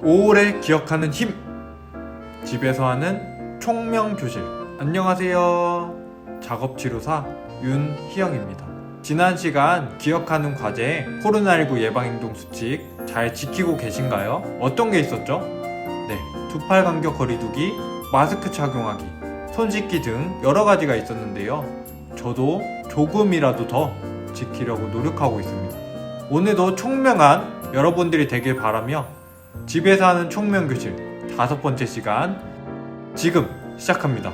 오래 기억하는 힘! 집에서 하는 총명교실. 안녕하세요. 작업치료사 윤희영입니다. 지난 시간 기억하는 과제에 코로나19 예방행동수칙 잘 지키고 계신가요? 어떤 게 있었죠? 네, 두 팔 간격 거리두기, 마스크 착용하기, 손 씻기 등 여러 가지가 있었는데요. 저도 조금이라도 더 지키려고 노력하고 있습니다. 오늘도 총명한 여러분들이 되길 바라며 집에서 하는 총명교실 5번째 시간 지금 시작합니다.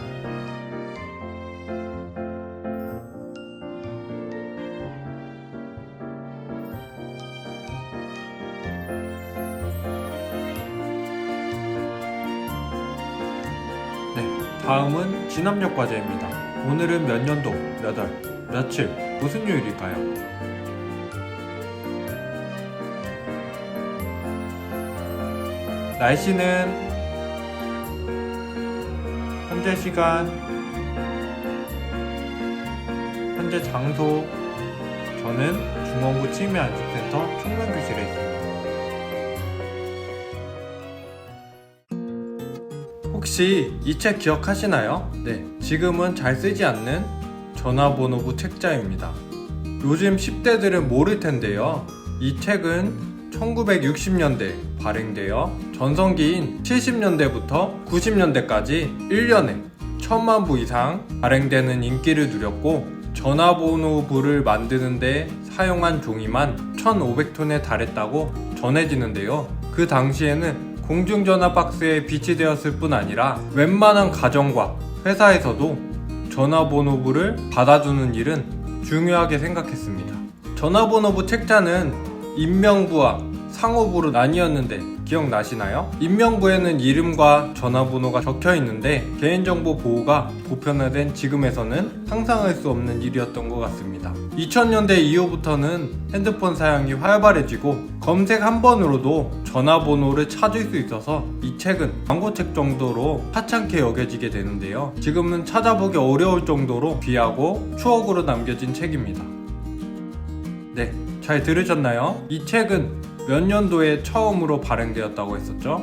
다음은 진압력 과제입니다. 오늘은 몇 년도, 몇 월, 며칠, 무슨 요일일까요? 날씨는 현재 시간, 현재 장소, 저는 중원구 치매안심센터 총명교실에 있습니다. 혹시 이 책 기억하시나요? 네, 지금은 잘 쓰지 않는 전화번호부 책자입니다. 요즘 10대들은 모를 텐데요. 이 책은 1960년대 발행되어 전성기인 70년대부터 90년대까지 1년에 1000만 부 이상 발행되는 인기를 누렸고, 전화번호부를 만드는 데 사용한 종이만 1500톤에 달했다고 전해지는데요. 그 당시에는 공중전화 박스에 비치되었을 뿐 아니라 웬만한 가정과 회사에서도 전화번호부를 받아주는 일은 중요하게 생각했습니다. 전화번호부 책자는 인명부와 상호부로 나뉘었는데 기억나시나요? 인명부에는 이름과 전화번호가 적혀있는데 개인정보 보호가 보편화된 지금에서는 상상할 수 없는 일이었던 것 같습니다. 2000년대 이후부터는 핸드폰 사용이 활발해지고 검색 한 번으로도 전화번호를 찾을 수 있어서 이 책은 광고책 정도로 하찮게 여겨지게 되는데요. 지금은 찾아보기 어려울 정도로 귀하고 추억으로 남겨진 책입니다. 네, 잘 들으셨나요? 이 책은 몇 년도에 처음으로 발행되었다고 했었죠?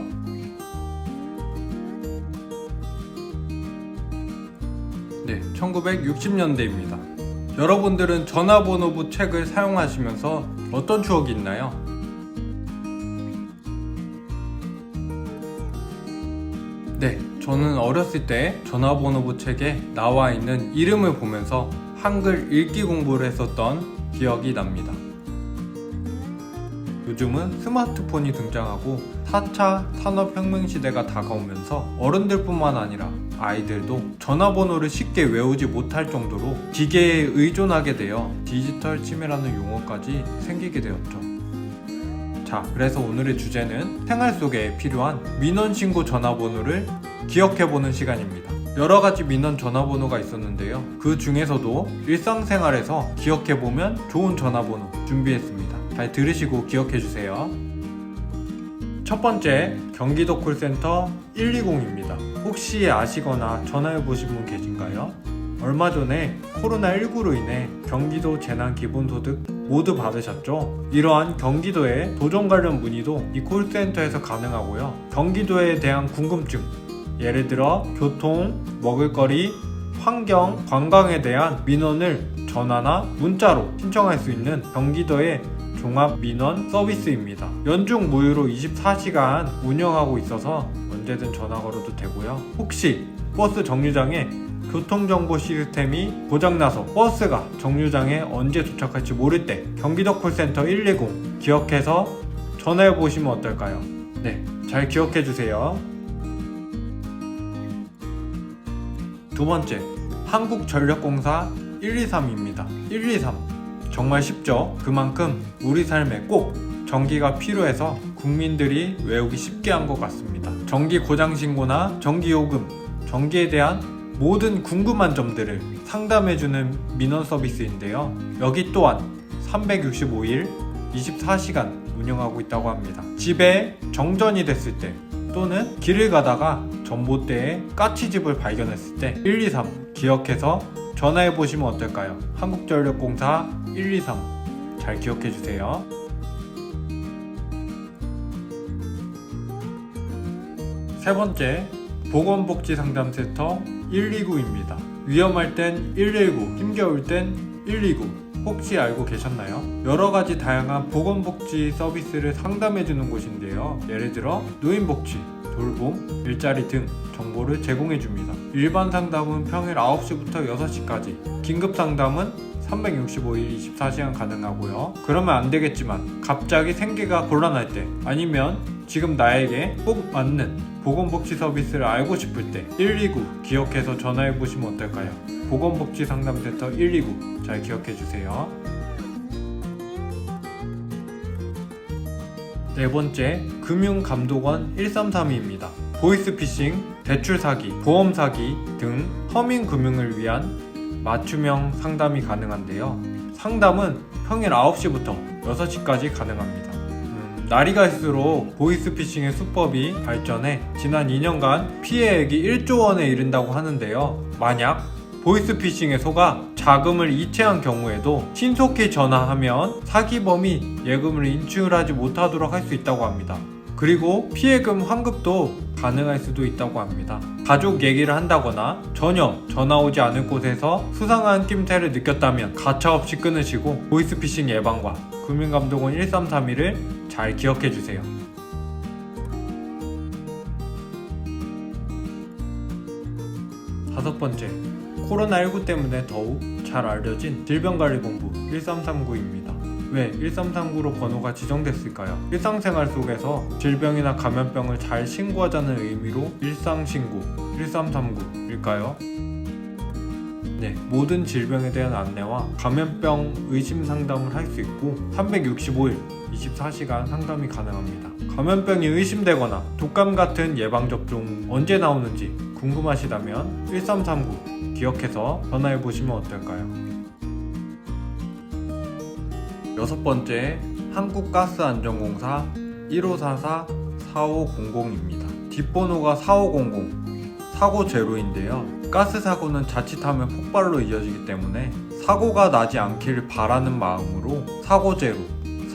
네, 1960년대입니다. 여러분들은 전화번호부 책을 사용하시면서 어떤 추억이 있나요? 네, 저는 어렸을 때 전화번호부 책에 나와 있는 이름을 보면서 한글 읽기 공부를 했었던 기억이 납니다. 요즘은 스마트폰이 등장하고 4차 산업혁명 시대가 다가오면서 어른들뿐만 아니라 아이들도 전화번호를 쉽게 외우지 못할 정도로 기계에 의존하게 되어 디지털 치매라는 용어까지 생기게 되었죠. 자, 그래서 오늘의 주제는 생활 속에 필요한 민원신고 전화번호를 기억해보는 시간입니다. 여러가지 민원 전화번호가 있었는데요. 그 중에서도 일상생활에서 기억해보면 좋은 전화번호 준비했습니다. 잘 들으시고 기억해주세요. 첫 번째, 경기도 콜센터 120입니다. 혹시 아시거나 전화해보신 분 계신가요? 얼마 전에 코로나19로 인해 경기도 재난기본소득 모두 받으셨죠? 이러한 경기도의 도정 관련 문의도 이 콜센터에서 가능하고요. 경기도에 대한 궁금증, 예를 들어 교통, 먹을거리, 환경, 관광에 대한 민원을 전화나 문자로 신청할 수 있는 경기도의 종합민원 서비스입니다. 연중 무휴로 24시간 운영하고 있어서 언제든 전화 걸어도 되고요. 혹시 버스 정류장에 교통정보 시스템이 고장나서 버스가 정류장에 언제 도착할지 모를 때 경기도 콜센터 120 기억해서 전화해보시면 어떨까요? 네, 잘 기억해주세요. 두 번째, 한국전력공사 123입니다. 123 정말 쉽죠? 그만큼 우리 삶에 꼭 전기가 필요해서 국민들이 외우기 쉽게 한 것 같습니다. 전기 고장 신고나 전기요금, 전기에 대한 모든 궁금한 점들을 상담해주는 민원 서비스인데요. 여기 또한 365일 24시간 운영하고 있다고 합니다. 집에 정전이 됐을 때 또는 길을 가다가 전봇대에 까치집을 발견했을 때 123 기억해서 전화해보시면 어떨까요? 한국전력공사 123 잘 기억해주세요. 세 번째, 보건복지상담센터 129입니다. 위험할 땐 119, 힘겨울 땐 129. 혹시 알고 계셨나요? 여러가지 다양한 보건복지 서비스를 상담해주는 곳인데요. 예를 들어 노인복지, 돌봄, 일자리 등 정보를 제공해줍니다. 일반 상담은 평일 9시부터 6시까지, 긴급 상담은 365일 24시간 가능하고요. 그러면 안 되겠지만 갑자기 생계가 곤란할 때, 아니면 지금 나에게 꼭 맞는 보건복지 서비스를 알고 싶을 때 129 기억해서 전화해보시면 어떨까요? 보건복지상담센터 129 잘 기억해주세요. 네 번째, 금융감독원 1332입니다. 보이스피싱, 대출 사기, 보험 사기 등 허밍 금융을 위한 맞춤형 상담이 가능한데요. 상담은 평일 9시부터 6시까지 가능합니다. 날이 갈수록 보이스피싱의 수법이 발전해 지난 2년간 피해액이 1조 원에 이른다고 하는데요. 만약 보이스피싱에 속아 자금을 이체한 경우에도 신속히 전화하면 사기범이 예금을 인출하지 못하도록 할 수 있다고 합니다. 그리고 피해금 환급도 가능할 수도 있다고 합니다. 가족 얘기를 한다거나 전혀 전화 오지 않을 곳에서 수상한 낌새를 느꼈다면 가차없이 끊으시고 보이스피싱 예방과 금융감독원 1332를 잘 기억해주세요. 다섯 번째, 코로나19 때문에 더욱 잘 알려진 질병관리본부 1339입니다. 왜 1339로 번호가 지정됐을까요? 일상생활 속에서 질병이나 감염병을 잘 신고하자는 의미로 일상신고 1339일까요? 네, 모든 질병에 대한 안내와 감염병 의심 상담을 할 수 있고 365일 24시간 상담이 가능합니다. 감염병이 의심되거나 독감 같은 예방접종 언제 나오는지 궁금하시다면 1339 기억해서 전화해보시면 어떨까요? 여섯 번째, 한국가스안전공사 1544-4500입니다. 뒷번호가 4500, 사고 제로인데요. 가스 사고는 자칫하면 폭발로 이어지기 때문에 사고가 나지 않기를 바라는 마음으로 사고 제로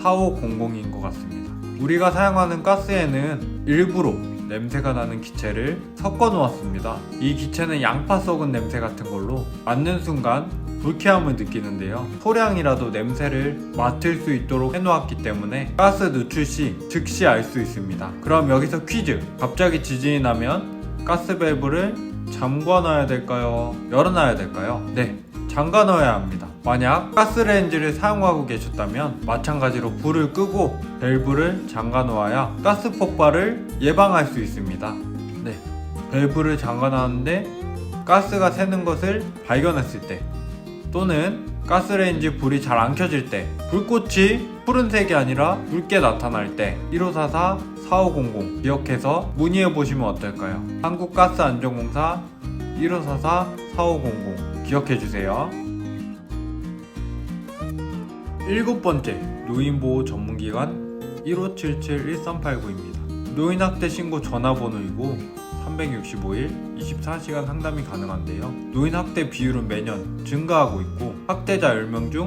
4500인 것 같습니다. 우리가 사용하는 가스에는 일부러 냄새가 나는 기체를 섞어 놓았습니다. 이 기체는 양파 썩은 냄새 같은 걸로 맞는 순간 불쾌함을 느끼는데요. 소량이라도 냄새를 맡을 수 있도록 해놓았기 때문에 가스 누출 시 즉시 알 수 있습니다. 그럼 여기서 퀴즈! 갑자기 지진이 나면 가스 밸브를 잠궈 놔야 될까요? 열어 놔야 될까요? 네, 잠가 넣어야 합니다. 만약 가스레인지를 사용하고 계셨다면 마찬가지로 불을 끄고 밸브를 잠가 놓아야 가스 폭발을 예방할 수 있습니다. 네, 밸브를 잠가 놨는데 가스가 새는 것을 발견했을 때, 또는 가스레인지 불이 잘 안 켜질 때, 불꽃이 푸른색이 아니라 붉게 나타날 때 1544-4500 기억해서 문의해보시면 어떨까요? 한국가스안전공사 1544-4500 기억해주세요. 일곱 번째, 노인보호 전문기관 1577-1389입니다. 노인학대 신고 전화번호이고 365일 24시간 상담이 가능한데요. 노인학대 비율은 매년 증가하고 있고 학대자 10명 중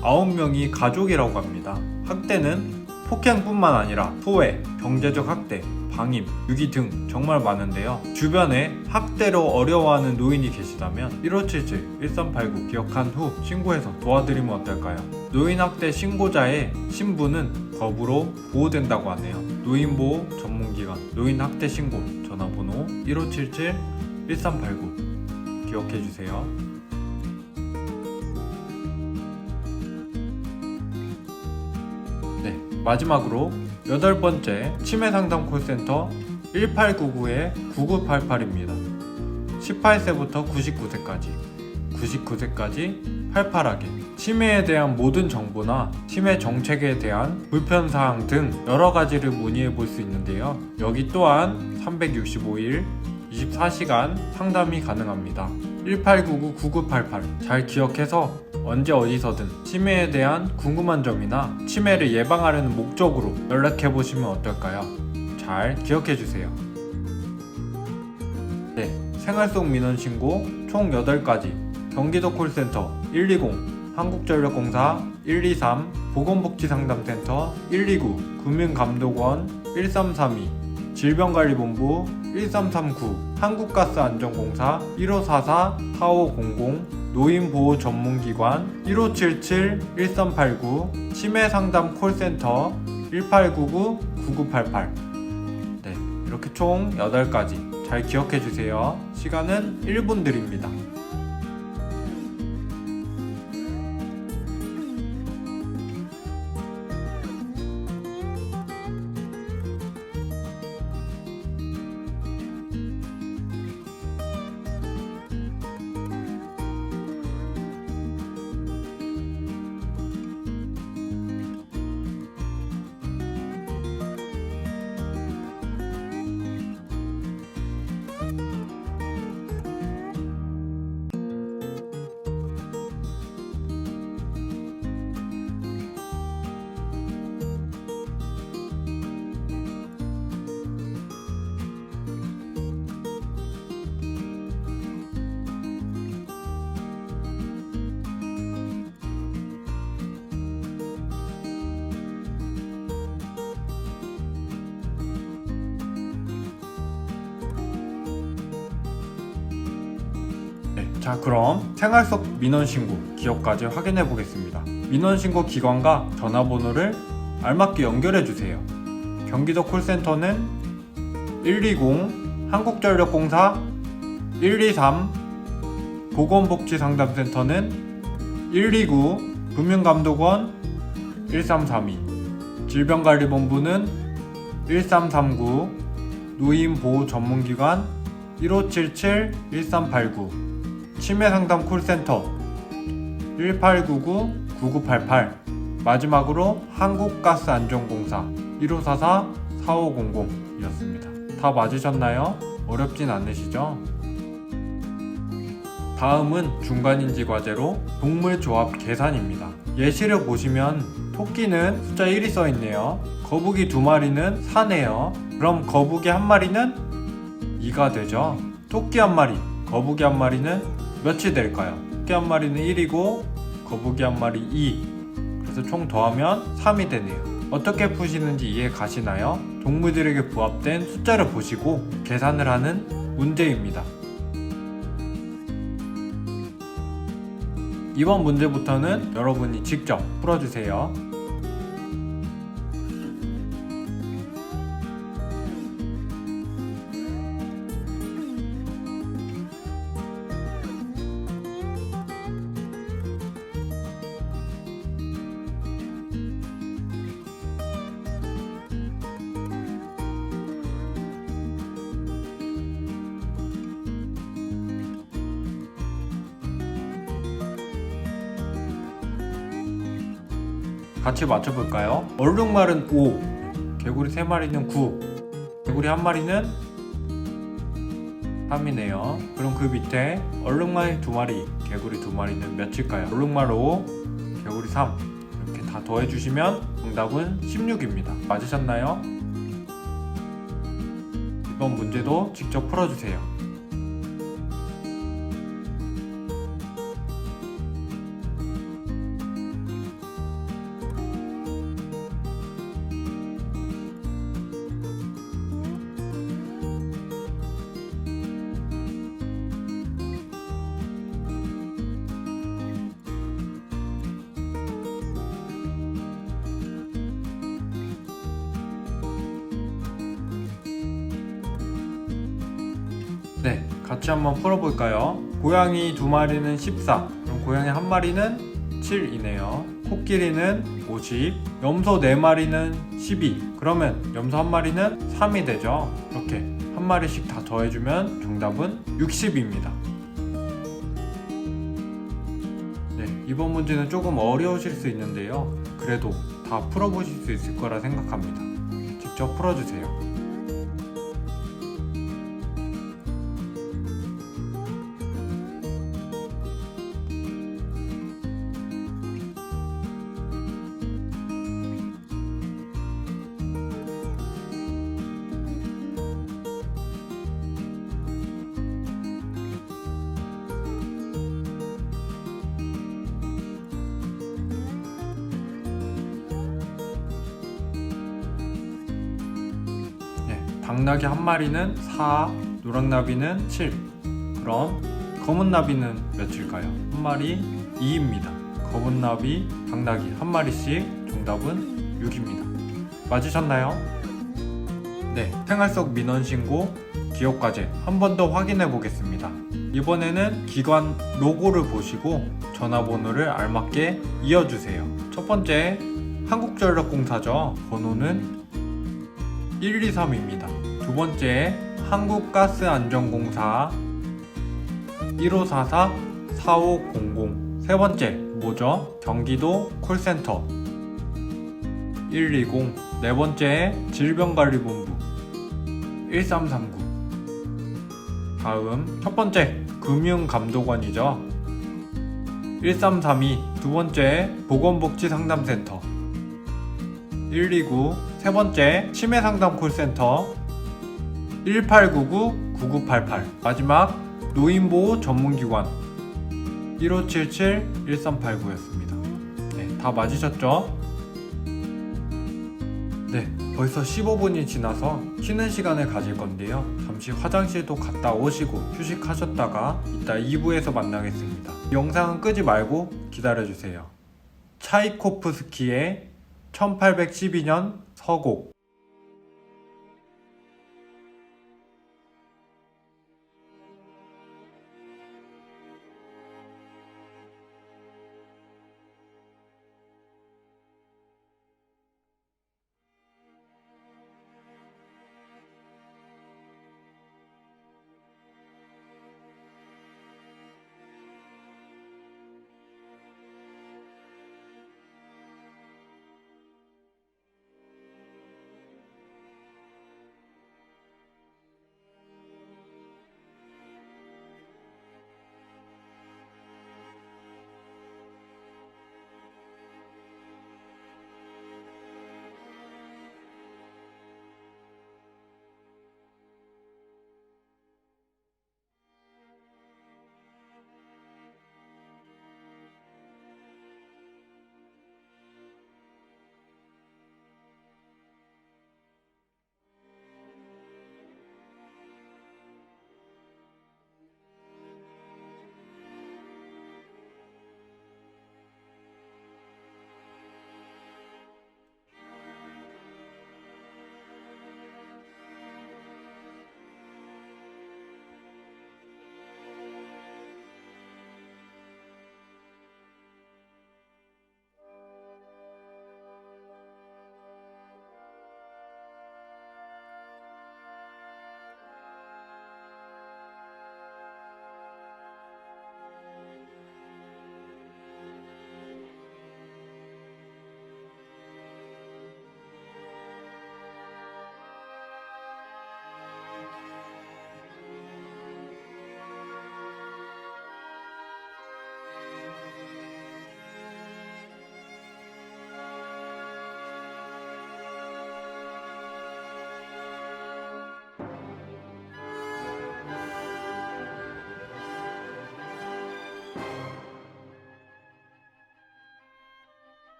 9명이 가족이라고 합니다. 학대는 폭행뿐만 아니라 소외, 경제적 학대, 방임, 유기 등 정말 많은데요. 주변에 학대로 어려워하는 노인이 계시다면 1577-1389 기억한 후 신고해서 도와드리면 어떨까요? 노인학대 신고자의 신분은 법으로 보호된다고 하네요. 노인보호 전문기관 노인학대 신고 전화번호 1577-1389 기억해주세요. 네, 마지막으로 여덟 번째, 치매상담 콜센터 1899-9988입니다. 18세부터 99세까지 팔팔하게 치매에 대한 모든 정보나 치매 정책에 대한 불편사항 등 여러가지를 문의해 볼 수 있는데요. 여기 또한 365일 24시간 상담이 가능합니다. 1899-9988 잘 기억해서 언제 어디서든 치매에 대한 궁금한 점이나 치매를 예방하려는 목적으로 연락해 보시면 어떨까요? 잘 기억해 주세요. 네, 생활 속 민원 신고 총 8가지, 경기도 콜센터 120, 한국전력공사 123, 보건복지상담센터 129, 금융감독원 1332, 질병관리본부 1339, 한국가스안전공사 1544-4500, 노인보호전문기관 1577-1389, 치매상담 콜센터 1899-9988. 네, 이렇게 총 8가지 잘 기억해주세요. 시간은 1분 드립니다. 자, 그럼 생활 속 민원신고 기억까지 확인해 보겠습니다. 민원신고 기관과 전화번호를 알맞게 연결해 주세요. 경기도 콜센터는 120, 한국전력공사 123, 보건복지상담센터는 129, 금융감독원 1332, 질병관리본부는 1339, 노인보호전문기관 1577-1389, 치매상담 콜센터 1899-9988, 마지막으로 한국가스안전공사 1544-4500이었습니다. 다 맞으셨나요? 어렵진 않으시죠? 다음은 중간인지 과제로 동물조합 계산입니다. 예시를 보시면 토끼는 숫자 1이 써있네요. 거북이 2마리는 4네요. 그럼 거북이 1마리는 2가 되죠. 토끼 1마리, 거북이 1마리는 몇이 될까요? 토끼 1마리는 1이고 거북이 1마리 2, 그래서 총 더하면 3이 되네요. 어떻게 푸시는지 이해 가시나요? 동물들에게 부합된 숫자를 보시고 계산을 하는 문제입니다. 이번 문제부터는 여러분이 직접 풀어주세요. 같이 맞춰볼까요? 얼룩말은 5, 개구리 3마리는 9, 개구리 1마리는 3이네요. 그럼 그 밑에 얼룩말 2마리, 개구리 2마리는 몇일까요? 얼룩말 5, 개구리 3, 이렇게 다 더해주시면 정답은 16입니다. 맞으셨나요? 이번 문제도 직접 풀어주세요. 네, 같이 한번 풀어볼까요? 고양이 2마리는 14, 그럼 고양이 1마리는 7이네요. 코끼리는 50, 염소 4마리는 12, 그러면 염소 1마리는 3이 되죠. 이렇게 1마리씩 다 더해주면 정답은 60입니다. 네, 이번 문제는 조금 어려우실 수 있는데요. 그래도 다 풀어보실 수 있을 거라 생각합니다. 직접 풀어주세요. 당나귀 한 마리는 4, 노랑나비는 7. 그럼 검은 나비는 몇일까요? 한 마리 2입니다. 검은 나비, 당나귀 한 마리씩. 정답은 6입니다. 맞으셨나요? 네, 생활 속 민원 신고, 기업 과제 한 번 더 확인해 보겠습니다. 이번에는 기관 로고를 보시고 전화번호를 알맞게 이어주세요. 첫 번째, 한국전력공사죠. 번호는 123입니다. 두 번째, 한국가스안전공사 1544-4500. 세 번째, 뭐죠? 경기도 콜센터 120. 네 번째, 질병관리본부 1339. 다음 첫 번째, 금융감독원이죠. 1332. 두 번째, 보건복지상담센터 129. 세 번째, 치매상담 콜센터 1899-9988. 마지막, 노인보호 전문기관 1577-1389였습니다. 네, 다 맞으셨죠? 네, 벌써 15분이 지나서 쉬는 시간을 가질 건데요. 잠시 화장실도 갔다 오시고 휴식하셨다가 이따 2부에서 만나겠습니다. 영상은 끄지 말고 기다려주세요. 차이코프스키의 1812년 서곡.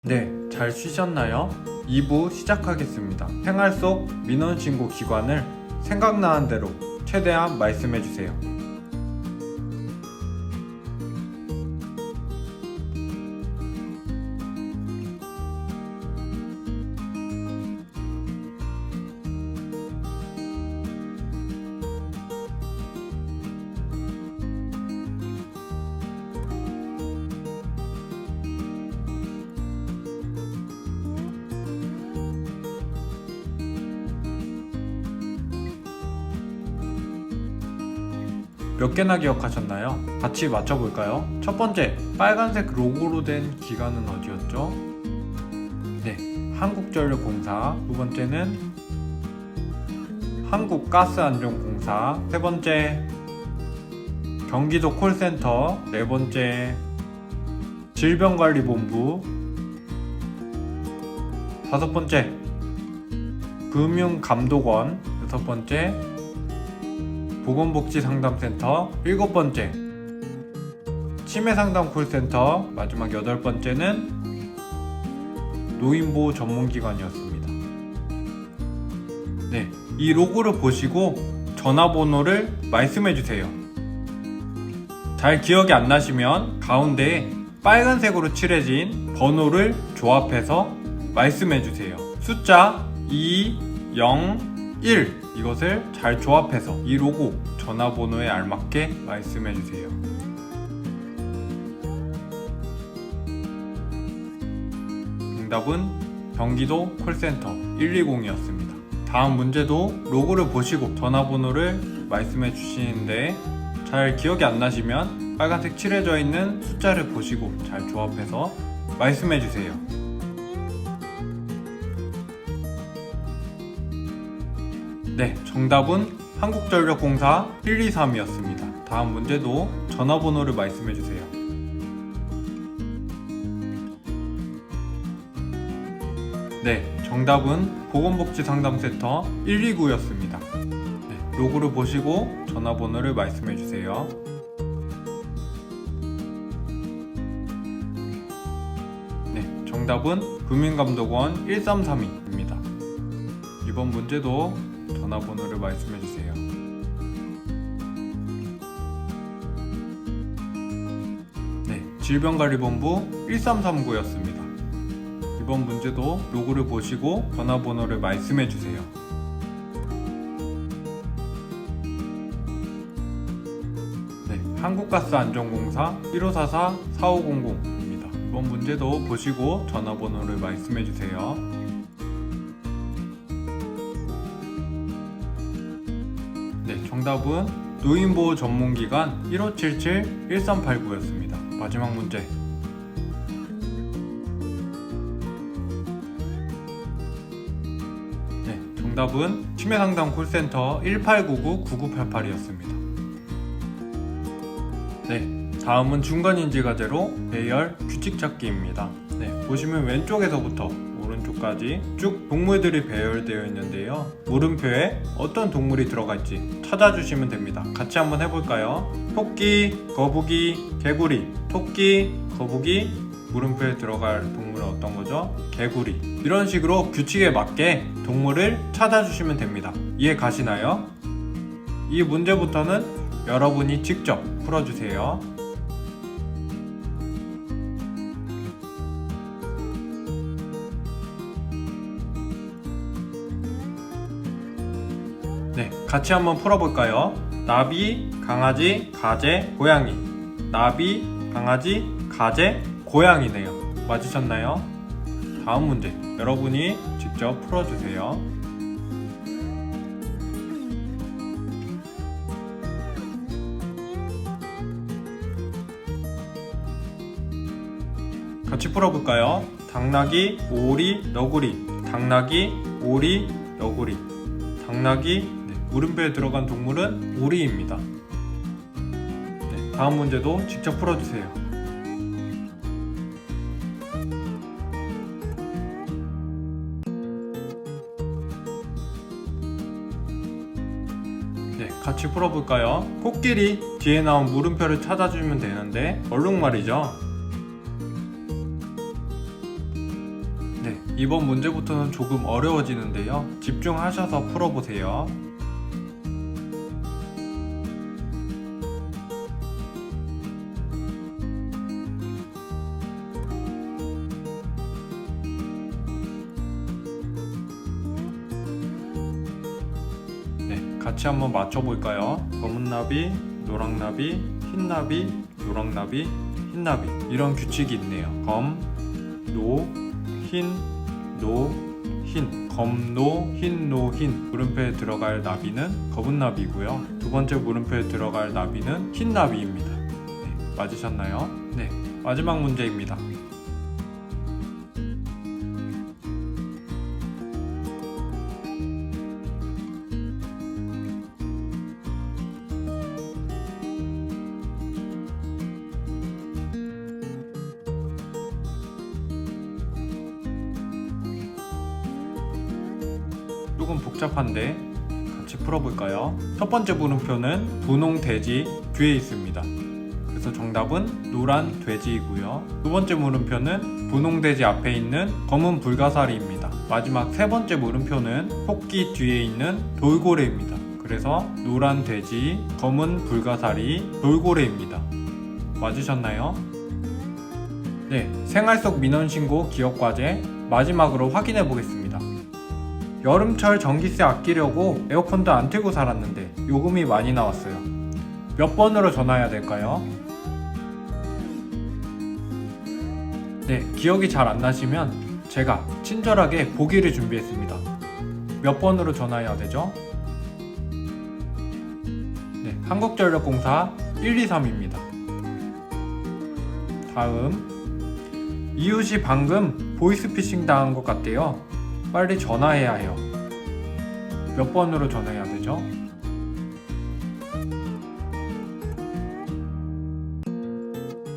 네, 잘 쉬셨나요? 2부 시작하겠습니다. 생활 속 민원신고 기관을 생각나는 대로 최대한 말씀해주세요. 몇 개나 기억하셨나요? 같이 맞춰볼까요? 첫 번째, 빨간색 로고로 된 기관은 어디였죠? 네, 한국전력공사. 두 번째는 한국가스안전공사. 세 번째, 경기도 콜센터. 네 번째, 질병관리본부. 다섯 번째, 금융감독원. 여섯 번째, 보건복지상담센터. 일곱 번째, 치매상담 콜센터. 마지막 여덟 번째는 노인보호 전문기관이었습니다. 네, 이 로고를 보시고 전화번호를 말씀해주세요. 잘 기억이 안 나시면 가운데에 빨간색으로 칠해진 번호를 조합해서 말씀해주세요. 숫자 2, 0, 1 이것을 잘 조합해서 이 로고 전화번호에 알맞게 말씀해주세요. 정답은 경기도 콜센터 120이었습니다. 다음 문제도 로고를 보시고 전화번호를 말씀해 주시는데 잘 기억이 안 나시면 빨간색 칠해져 있는 숫자를 보시고 잘 조합해서 말씀해 주세요. 네, 정답은 한국전력공사 123이었습니다. 다음 문제도 전화번호를 말씀해 주세요. 네, 정답은 보건복지상담센터 129였습니다. 네, 로고를 보시고 전화번호를 말씀해 주세요. 네, 정답은 금융감독원 1332입니다. 이번 문제도 전화번호를 말씀해 주세요. 네, 질병관리본부 1339였습니다. 이번 문제도 로고를 보시고 전화번호를 말씀해 주세요. 네, 한국가스안전공사 1544-4500입니다. 이번 문제도 보시고 전화번호를 말씀해 주세요. 네, 정답은 노인보호 전문기관 1577-1389였습니다. 마지막 문제. 네, 정답은 치매상담 콜센터 1899-9988이었습니다. 네, 다음은 중간인지가제로 배열 규칙찾기입니다. 네, 보시면 왼쪽에서부터 오른쪽까지 쭉 동물들이 배열되어 있는데요. 물음표에 어떤 동물이 들어갈지 찾아주시면 됩니다. 같이 한번 해볼까요? 토끼, 거북이, 개구리. 토끼, 거북이, 물음표에 들어갈 동물은 어떤 거죠? 개구리. 이런 식으로 규칙에 맞게 동물을 찾아주시면 됩니다. 이해 가시나요? 이 문제부터는 여러분이 직접 풀어주세요. 네, 같이 한번 풀어볼까요? 나비, 강아지, 가재, 고양이. 나비, 강아지, 가재, 고양이네요. 맞으셨나요? 다음 문제 여러분이 직접 풀어주세요. 같이 풀어볼까요? 당나귀, 오리, 너구리. 당나귀, 오리, 너구리. 당나귀, 물음표에 들어간 동물은 오리입니다. 네, 다음 문제도 직접 풀어주세요. 네, 같이 풀어볼까요? 코끼리, 뒤에 나온 물음표를 찾아주면 되는데 얼룩말이죠. 네, 이번 문제부터는 조금 어려워지는데요. 집중하셔서 풀어보세요. 네, 같이 한번 맞춰볼까요? 검은 나비, 노랑 나비, 흰 나비, 노랑 나비, 흰 나비. 이런 규칙이 있네요. 검, 노, 흰, 노, 흰. 검, 노, 흰, 노, 흰. 물음표에 들어갈 나비는 검은 나비고요. 두 번째 물음표에 들어갈 나비는 흰 나비입니다. 네, 맞으셨나요? 네, 마지막 문제입니다. 조금 복잡한데 같이 풀어볼까요? 첫 번째 물음표는 분홍 돼지 뒤에 있습니다. 그래서 정답은 노란 돼지이고요. 두 번째 물음표는 분홍 돼지 앞에 있는 검은 불가사리입니다. 마지막 세 번째 물음표는 토끼 뒤에 있는 돌고래입니다. 그래서 노란 돼지, 검은 불가사리, 돌고래입니다. 맞으셨나요? 네, 생활 속 민원신고 기억과제 마지막으로 확인해 보겠습니다. 여름철 전기세 아끼려고 에어컨도 안 틀고 살았는데 요금이 많이 나왔어요. 몇 번으로 전화해야 될까요? 네, 기억이 잘 안 나시면 제가 친절하게 보기를 준비했습니다. 몇 번으로 전화해야 되죠? 네, 한국전력공사 123입니다. 다음, 이웃이 방금 보이스피싱 당한 것 같대요. 빨리 전화해야 해요. 몇 번으로 전화해야 되죠?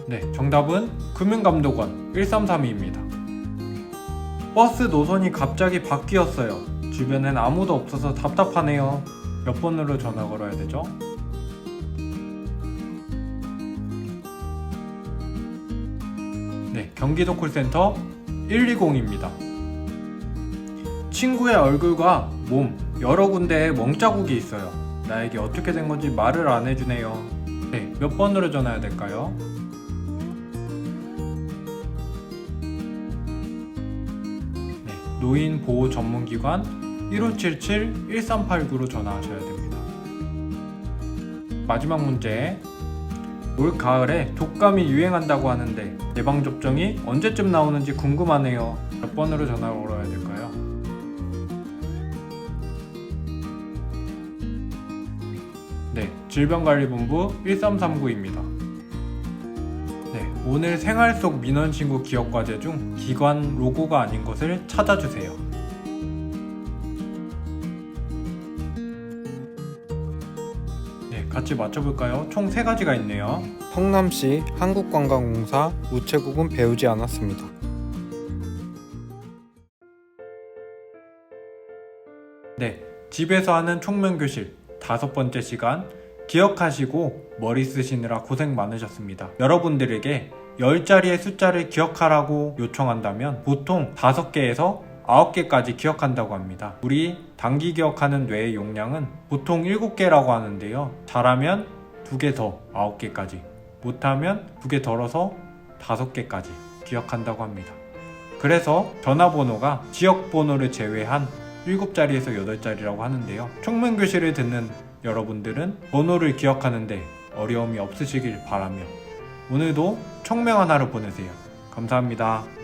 네, 정답은 금융감독원 1332입니다. 버스 노선이 갑자기 바뀌었어요. 주변엔 아무도 없어서 답답하네요. 몇 번으로 전화 걸어야 되죠? 네, 경기도 콜센터 120입니다. 친구의 얼굴과 몸 여러 군데에 멍자국이 있어요. 나에게 어떻게 된 건지 말을 안 해주네요. 네, 몇 번으로 전화해야 될까요? 네, 노인보호전문기관 1577-1389로 전화하셔야 됩니다. 마지막 문제. 올 가을에 독감이 유행한다고 하는데 예방접종이 언제쯤 나오는지 궁금하네요. 몇 번으로 전화 걸어야 될까요? 네, 질병관리본부 1339입니다. 네, 오늘 생활 속 민원신고 기억과제 중 기관 로고가 아닌 것을 찾아주세요. 네, 같이 맞춰볼까요? 총 3가지가 있네요. 성남시 한국관광공사 우체국은 배우지 않았습니다. 네, 집에서 하는 총명교실 5번째 시간 기억하시고 머리 쓰시느라 고생 많으셨습니다. 여러분들에게 10자리의 숫자를 기억하라고 요청한다면 보통 5개에서 9개까지 기억한다고 합니다. 우리 단기 기억하는 뇌의 용량은 보통 7개라고 하는데요. 잘하면 2개 더 9개까지, 못하면 2개 덜어서 5개까지 기억한다고 합니다. 그래서 전화번호가 지역번호를 제외한 7자리에서 8자리라고 하는데요. 촉명교실을 듣는 여러분들은 번호를 기억하는데 어려움이 없으시길 바라며 오늘도 총명한 하루 보내세요. 감사합니다.